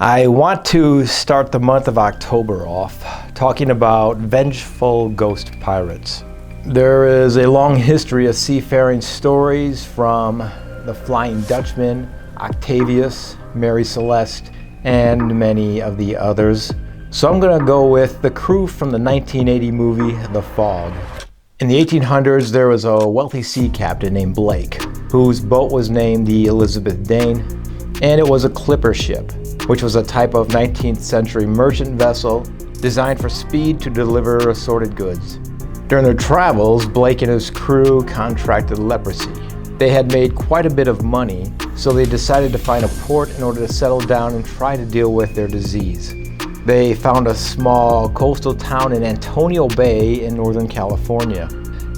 I want to start the month of October off talking about vengeful ghost pirates. There is a long history of seafaring stories from the Flying Dutchman, Octavius, Mary Celeste, and many of the others. So I'm going to go with the crew from the 1980 movie The Fog. In the 1800s, there was a wealthy sea captain named Blake, whose boat was named the Elizabeth Dane, and it was a clipper ship, which was a type of 19th century merchant vessel designed for speed to deliver assorted goods. During their travels, Blake and his crew contracted leprosy. They had made quite a bit of money, so they decided to find a port in order to settle down and try to deal with their disease. They found a small coastal town in Antonio Bay in Northern California.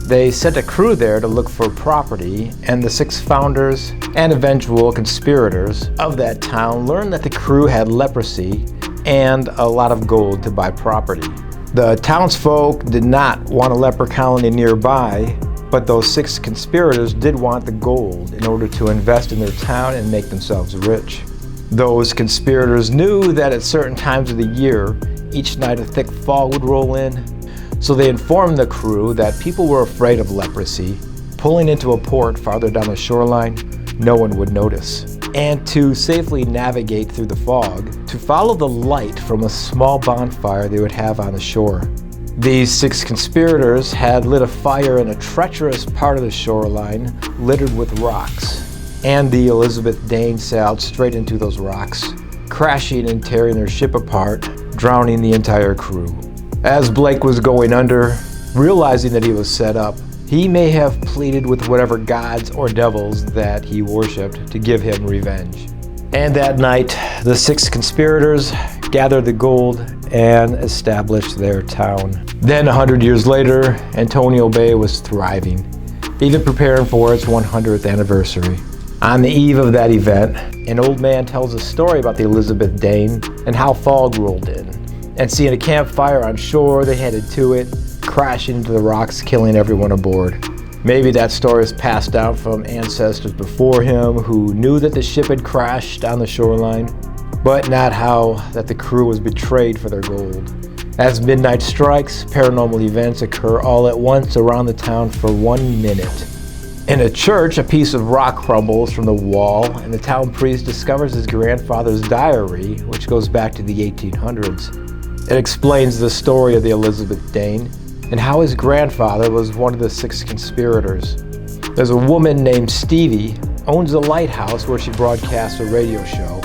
They sent a crew there to look for property, and the 6 founders and eventual conspirators of that town learned that the crew had leprosy and a lot of gold to buy property. The townsfolk did not want a leper colony nearby, but those 6 conspirators did want the gold in order to invest in their town and make themselves rich. Those conspirators knew that at certain times of the year, each night a thick fog would roll in, so they informed the crew that people were afraid of leprosy. Pulling into a port farther down the shoreline, no one would notice. And to safely navigate through the fog, to follow the light from a small bonfire they would have on the shore. These 6 conspirators had lit a fire in a treacherous part of the shoreline littered with rocks. And the Elizabeth Dane sailed straight into those rocks, crashing and tearing their ship apart, drowning the entire crew. As Blake was going under, realizing that he was set up, he may have pleaded with whatever gods or devils that he worshipped to give him revenge. And that night, the 6 conspirators gathered the gold and established their town. Then 100 years later, Antonio Bay was thriving, even preparing for its 100th anniversary. On the eve of that event, an old man tells a story about the Elizabeth Dane and how fog rolled in. And seeing a campfire on shore, they headed to it, crashing into the rocks, killing everyone aboard. Maybe that story is passed down from ancestors before him who knew that the ship had crashed on the shoreline, but not how that the crew was betrayed for their gold. As midnight strikes, paranormal events occur all at once around the town for 1 minute. In a church, a piece of rock crumbles from the wall, and the town priest discovers his grandfather's diary, which goes back to the 1800s. It explains the story of the Elizabeth Dane and how his grandfather was one of the 6 conspirators. There's a woman named Stevie, owns a lighthouse where she broadcasts a radio show,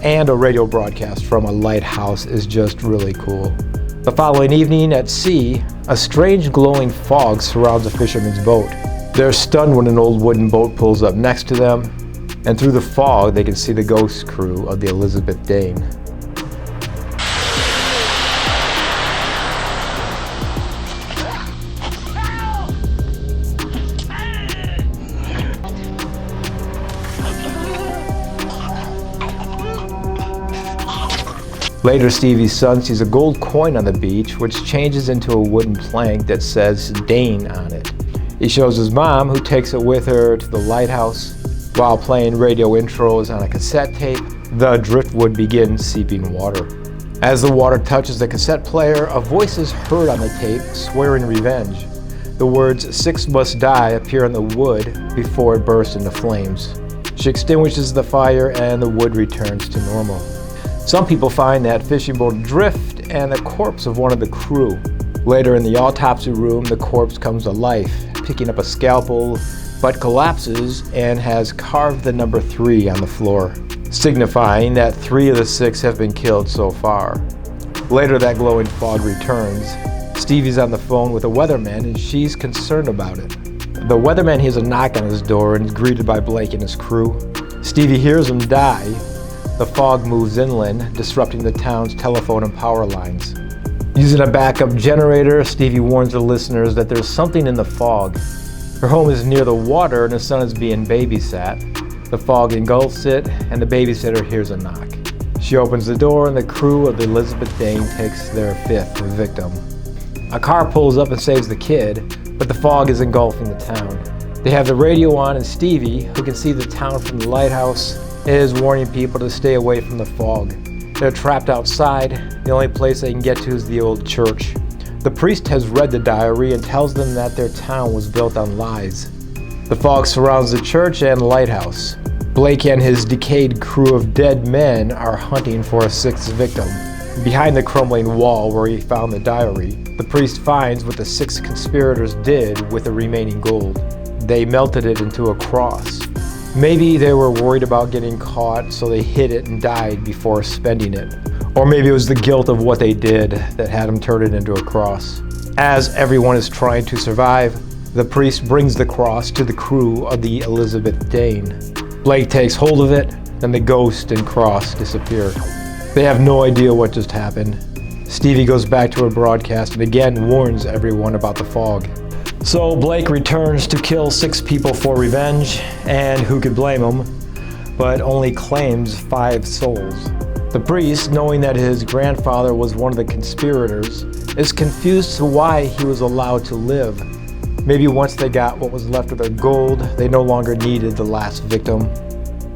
and a radio broadcast from a lighthouse is just really cool. The following evening at sea, a strange glowing fog surrounds a fisherman's boat. They're stunned when an old wooden boat pulls up next to them, and through the fog they can see the ghost crew of the Elizabeth Dane. Later, Stevie's son sees a gold coin on the beach, which changes into a wooden plank that says Dane on it. He shows his mom, who takes it with her to the lighthouse. While playing radio intros on a cassette tape, the driftwood begins seeping water. As the water touches the cassette player, a voice is heard on the tape swearing revenge. The words 6 must die appear on the wood before it bursts into flames. She extinguishes the fire and the wood returns to normal. Some people find that fishing boat adrift and the corpse of one of the crew. Later in the autopsy room, the corpse comes to life, picking up a scalpel, but collapses and has carved the number 3 on the floor, signifying that 3 of the 6 have been killed so far. Later, that glowing fog returns. Stevie's on the phone with a weatherman and she's concerned about it. The weatherman hears a knock on his door and is greeted by Blake and his crew. Stevie hears him die. The fog moves inland, disrupting the town's telephone and power lines. Using a backup generator, Stevie warns the listeners that there's something in the fog. Her home is near the water and her son is being babysat. The fog engulfs it, and the babysitter hears a knock. She opens the door and the crew of the Elizabeth Dane takes their 5th victim. A car pulls up and saves the kid, but the fog is engulfing the town. They have the radio on and Stevie, who can see the town from the lighthouse, is warning people to stay away from the fog. They're trapped outside. The only place they can get to is the old church. The priest has read the diary and tells them that their town was built on lies. The fog surrounds the church and lighthouse. Blake and his decayed crew of dead men are hunting for a sixth victim. Behind the crumbling wall where he found the diary, the priest finds what the 6 conspirators did with the remaining gold. They melted it into a cross. Maybe they were worried about getting caught, so they hid it and died before spending it. Or maybe it was the guilt of what they did that had them turn it into a cross. As everyone is trying to survive, the priest brings the cross to the crew of the Elizabeth Dane. Blake takes hold of it, and the ghost and cross disappear. They have no idea what just happened. Stevie goes back to her broadcast and again warns everyone about the fog. So Blake returns to kill 6 people for revenge, and who could blame him, but only claims 5 souls. The priest, knowing that his grandfather was one of the conspirators, is confused to why he was allowed to live. Maybe once they got what was left of their gold, they no longer needed the last victim.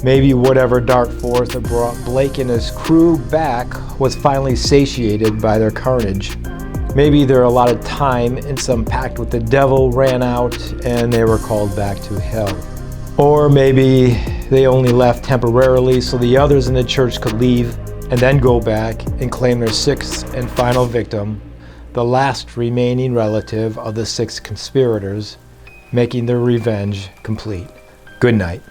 Maybe whatever dark force that brought Blake and his crew back was finally satiated by their carnage. Maybe their allotted time in some pact with the devil ran out and they were called back to hell. Or maybe they only left temporarily so the others in the church could leave and then go back and claim their 6th and final victim, the last remaining relative of the 6 conspirators, making their revenge complete. Good night.